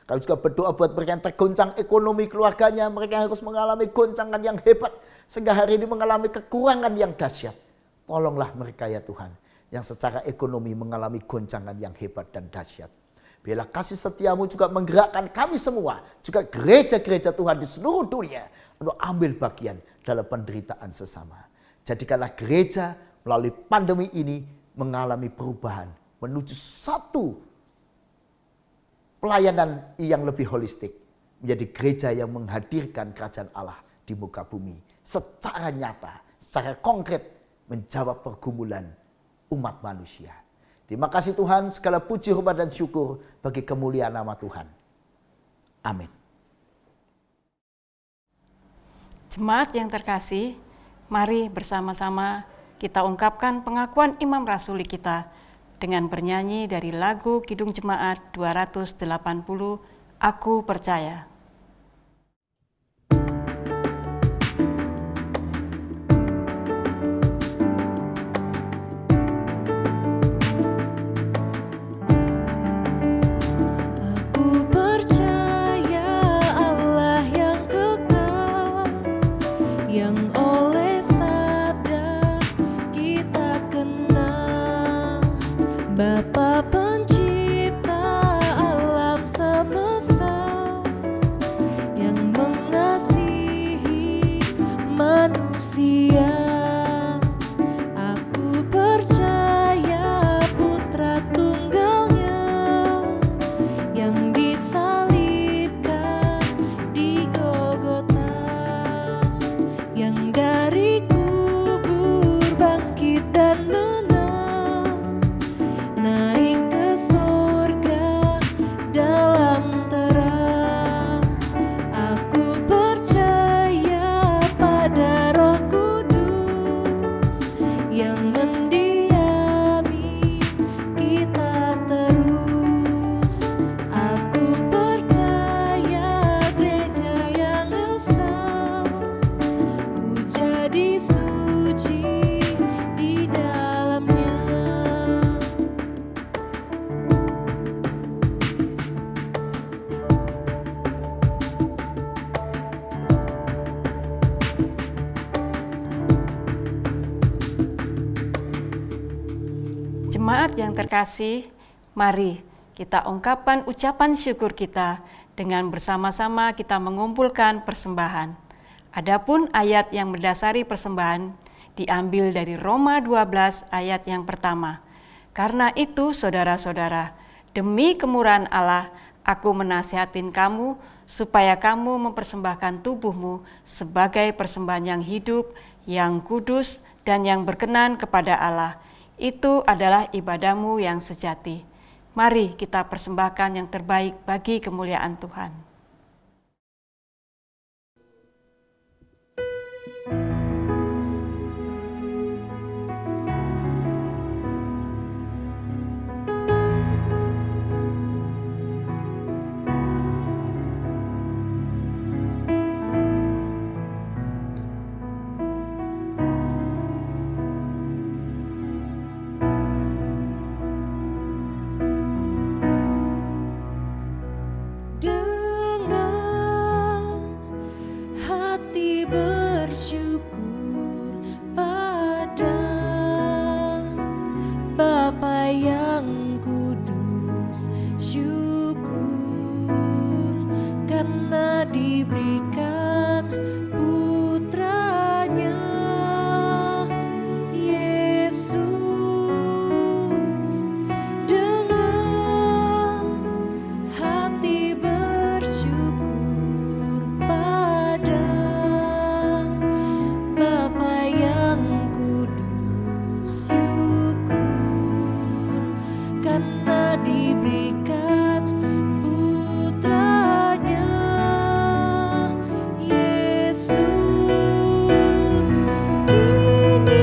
Kami juga berdoa buat mereka yang tergoncang ekonomi keluarganya. Mereka yang harus mengalami goncangan yang hebat. Sehingga hari ini mengalami kekurangan yang dahsyat. Tolonglah mereka ya Tuhan. Yang secara ekonomi mengalami goncangan yang hebat dan dahsyat. Biarlah kasih setiamu juga menggerakkan kami semua. Juga gereja-gereja Tuhan di seluruh dunia. Untuk ambil bagian dalam penderitaan sesama. Jadikanlah gereja melalui pandemi ini mengalami perubahan. Menuju satu pelayanan yang lebih holistik. Menjadi gereja yang menghadirkan kerajaan Allah di muka bumi. Secara nyata, secara konkret menjawab pergumulan umat manusia. Terima kasih Tuhan, segala puji, hormat dan syukur bagi kemuliaan nama Tuhan. Amin. Jemaat yang terkasih, mari bersama-sama kita ungkapkan pengakuan imam rasuli kita dengan bernyanyi dari lagu Kidung Jemaat 280, Aku Percaya. yang oleh sabda kita kenal. Bapa pencipta alam semesta yang mengasihi manusia. Aku percaya Putra Tunggalnya yang disalibkan di Golgota, yang dari kubur bangkit dan menang, naik ke sorga dalam terang. Aku percaya pada Roh Kudus yang mendiami kita terus. Aku percaya gereja yang esa, ku jadi suci di dalamnya. Jemaat yang terkasih, mari kita ungkapkan ucapan syukur kita dengan bersama-sama kita mengumpulkan persembahan. Adapun ayat yang mendasari persembahan diambil dari Roma 12 ayat yang pertama. Karena itu saudara-saudara, demi kemurahan Allah, aku menasihatin kamu supaya kamu mempersembahkan tubuhmu sebagai persembahan yang hidup, yang kudus, dan yang berkenan kepada Allah. Itu adalah ibadahmu yang sejati. Mari kita persembahkan yang terbaik bagi kemuliaan Tuhan. Dengan hati bersyukur pada Bapa yang kudus, syukur karena diberikan putranya Yesus. Dengan hati bersyukur pada Bapa yang kudus, syukur karena diberikan putranya Yesus. Kini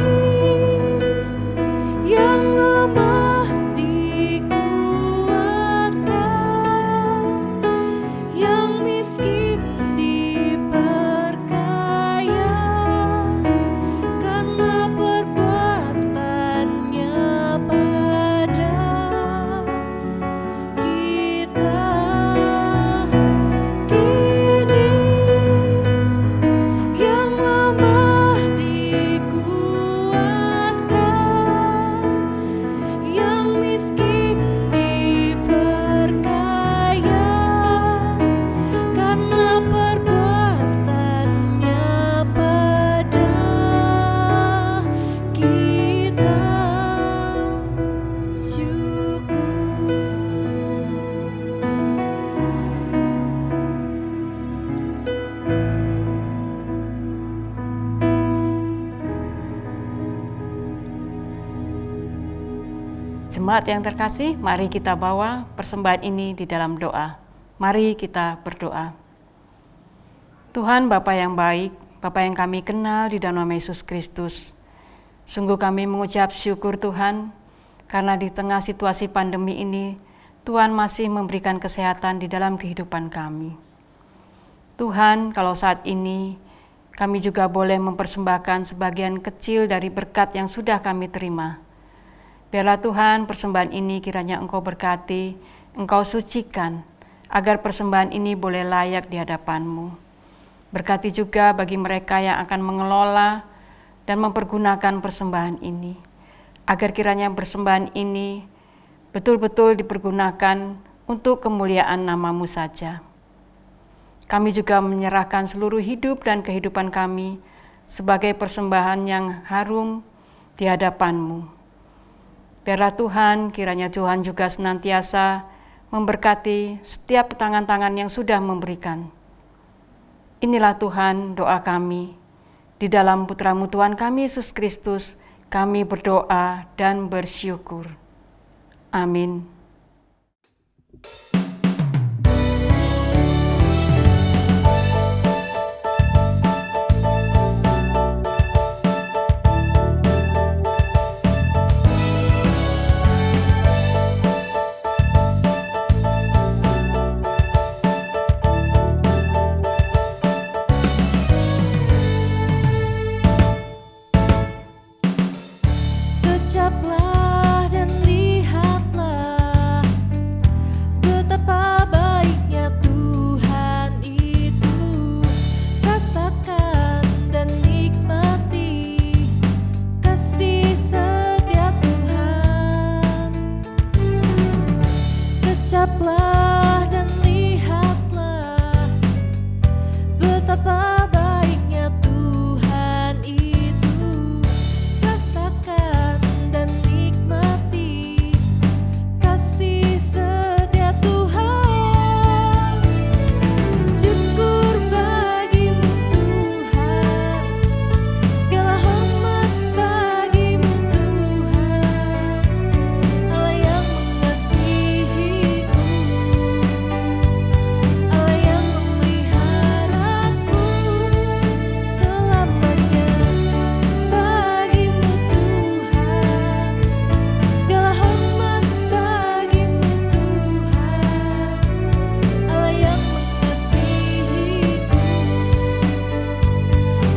yang lemah dikuatkan, yang miskin diperkaya karena perbuatannya pada kita. Kini yang lemah dikuatkan, yang miskin diperkaya karena perbuatannya pada kita. Syukur. Jemaat yang terkasih, mari kita bawa persembahan ini di dalam doa. Mari kita berdoa. Tuhan Bapa yang baik, Bapa yang kami kenal di dalam nama Yesus Kristus. Sungguh kami mengucap syukur Tuhan, karena di tengah situasi pandemi ini, Tuhan masih memberikan kesehatan di dalam kehidupan kami. Tuhan, kalau saat ini kami juga boleh mempersembahkan sebagian kecil dari berkat yang sudah kami terima. Biarlah Tuhan persembahan ini kiranya Engkau berkati, Engkau sucikan, agar persembahan ini boleh layak di hadapan-Mu. Berkati juga bagi mereka yang akan mengelola dan mempergunakan persembahan ini, agar kiranya persembahan ini betul-betul dipergunakan untuk kemuliaan nama-Mu saja. Kami juga menyerahkan seluruh hidup dan kehidupan kami sebagai persembahan yang harum di hadapan-Mu. Biarlah Tuhan, kiranya Tuhan juga senantiasa memberkati setiap tangan-tangan yang sudah memberikan. Inilah Tuhan doa kami. Di dalam Putra-Mu Tuhan kami Yesus Kristus, kami berdoa dan bersyukur. Amin. Ucaplah dan lihatlah betapa baiknya Tuhan itu. Rasakan dan nikmati kasih setia Tuhan. Ucaplah dan lihatlah betapa baiknya Tuhan itu. Rasakan dan nikmati kasih setia Tuhan. Syukur bagimu Tuhan, segala hormat bagimu Tuhan, Allah yang mengasihiku, Allah yang memeliharaku selamanya. Bagimu Tuhan, segala hormat bagimu Tuhan, Allah yang mengasihiku,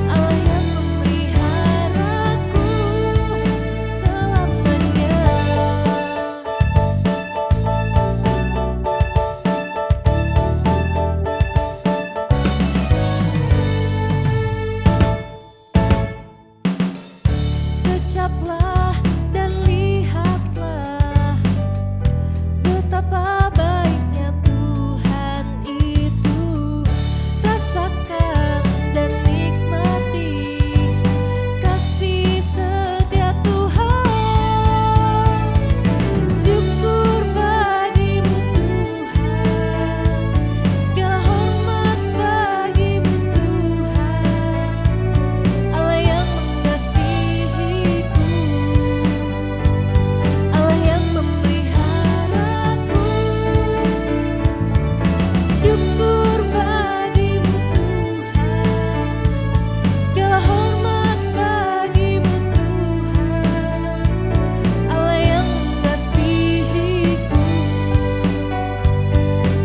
Allah yang memeliharaku selamanya. Ucaplah dan lihatlah betapa baiknya Tuhan itu. Rasakan dan nikmati kasih setia Tuhan. Syukur bagimu Tuhan, segala hormat bagimu Tuhan, Allah yang mengasihiku, Allah yang memeliharaku. Syukur bagimu Tuhan, segala hormat bagimu Tuhan, Allah yang mengasihiku,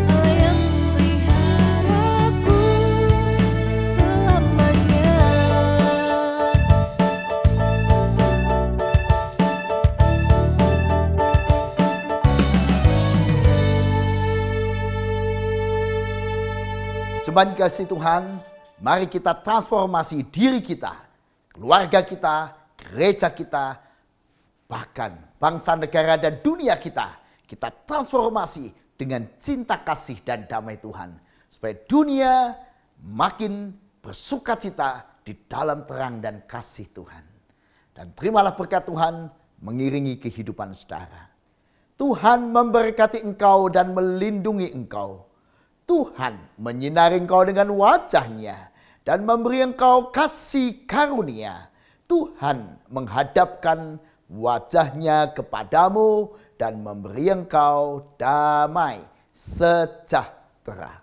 Allah yang memeliharaku selamanya. Jemaat kasih Tuhan, mari kita transformasi diri kita, keluarga kita, gereja kita, bahkan bangsa, negara, dan dunia kita. Kita transformasi dengan cinta kasih dan damai Tuhan. Supaya dunia makin bersukacita di dalam terang dan kasih Tuhan. Dan terimalah berkat Tuhan mengiringi kehidupan saudara. Tuhan memberkati engkau dan melindungi engkau. Tuhan menyinari engkau dengan wajah-Nya dan memberi engkau kasih karunia. Tuhan menghadapkan wajah-Nya kepadamu dan memberi engkau damai sejahtera.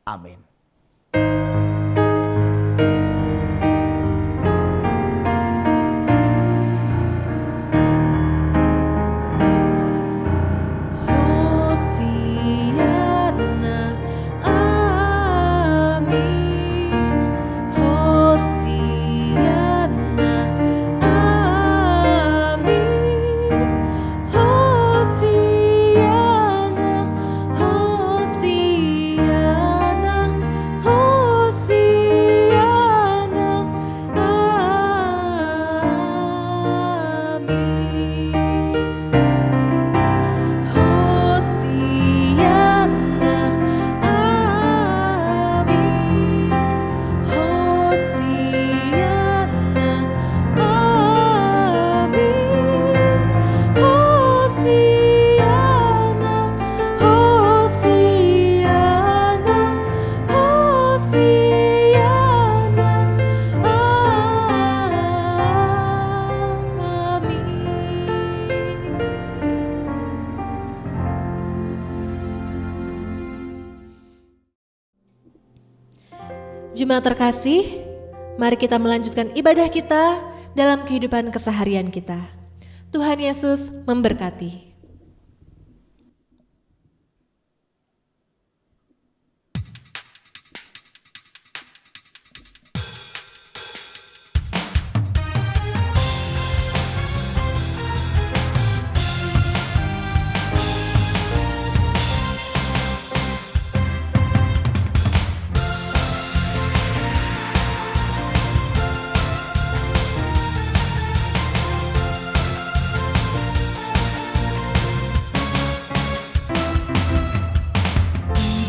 Amin. Hosiana, amin. Hosiana, amin. Hosiana, Hosiana, Jemaat terkasih, mari kita melanjutkan ibadah kita dalam kehidupan keseharian kita. Tuhan Yesus memberkati.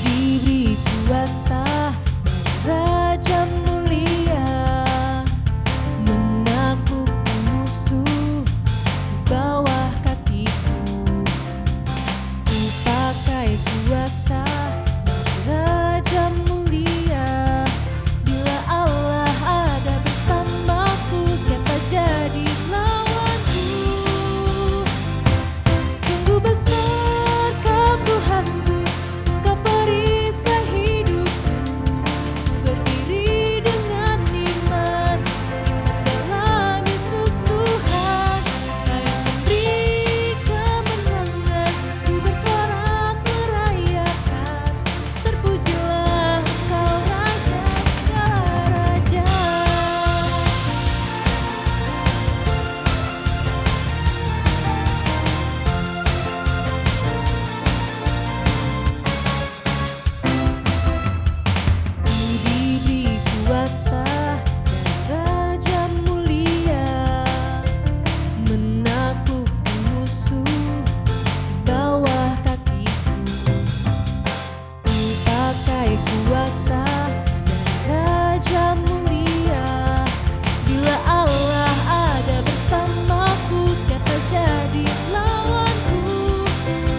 Diberi kuasa Raja mulia menaklukkan musuh di bawah kakiku. Ku pakai kuasa Raja mulia. Bila Allah ada bersamaku, siapa jadi lawanku? Sungguh besar kau Tuhanku, Kau perisai hidupku. Berdiri dengan iman dalam Yesus Tuhan. Kau yang memberi kemenangan, ku bersorak merayakan. Terpujilah Kau Raja segala raja. Diberi kuasa Raja mulia menaklukkan musuh di bawah kakiku. Ku pakai kuasa Raja mulia. Bila Allah ada bersamaku, siapa jadi lawanku?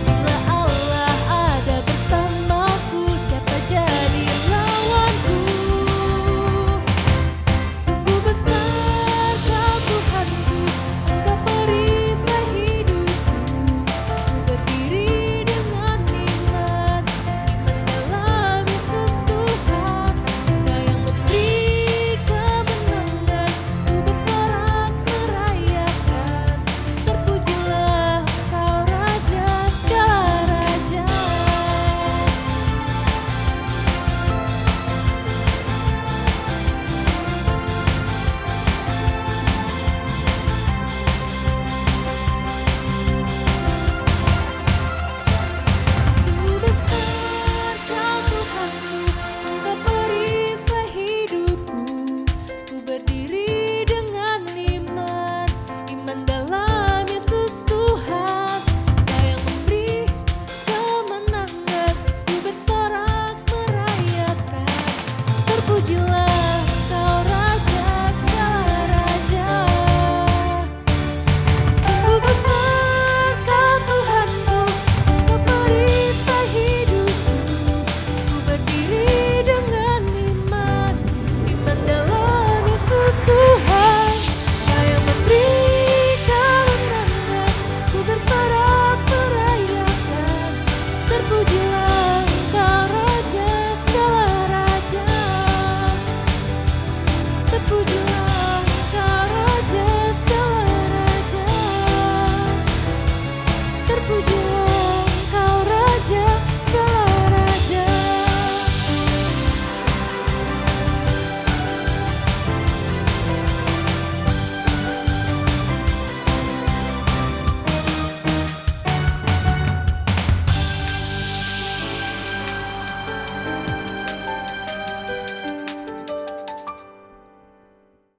Bila Allah ada bersamaku, siapa jadi lawanku? Sungguh besar Kau Tuhanku, Engkau perisai hidupku. Ku berdiri dengan iman dalam Yesus Tuhan. Kau yang memberi kemenangan, ku bersorak merayakan. Terpujilah Kau Raja segala raja. Sungguh besar Kau Tuhanku, Engkau perisai hidupku. Ku berdiri dengan iman dalam Yesus Tuhan. Kau yang memberi kemenangan, ku bersorak merayakan. Terpujilah Kau Raja segala raja. Sungguh besar Kau Tuhanku, Engkau perisai hidupku. Ku berdiri dengan iman dalam Yesus Tuhan. Kau yang memberi kemenangan, ku bersorak merayakan. Terpujilah Kau Raja segala raja. Terpujilah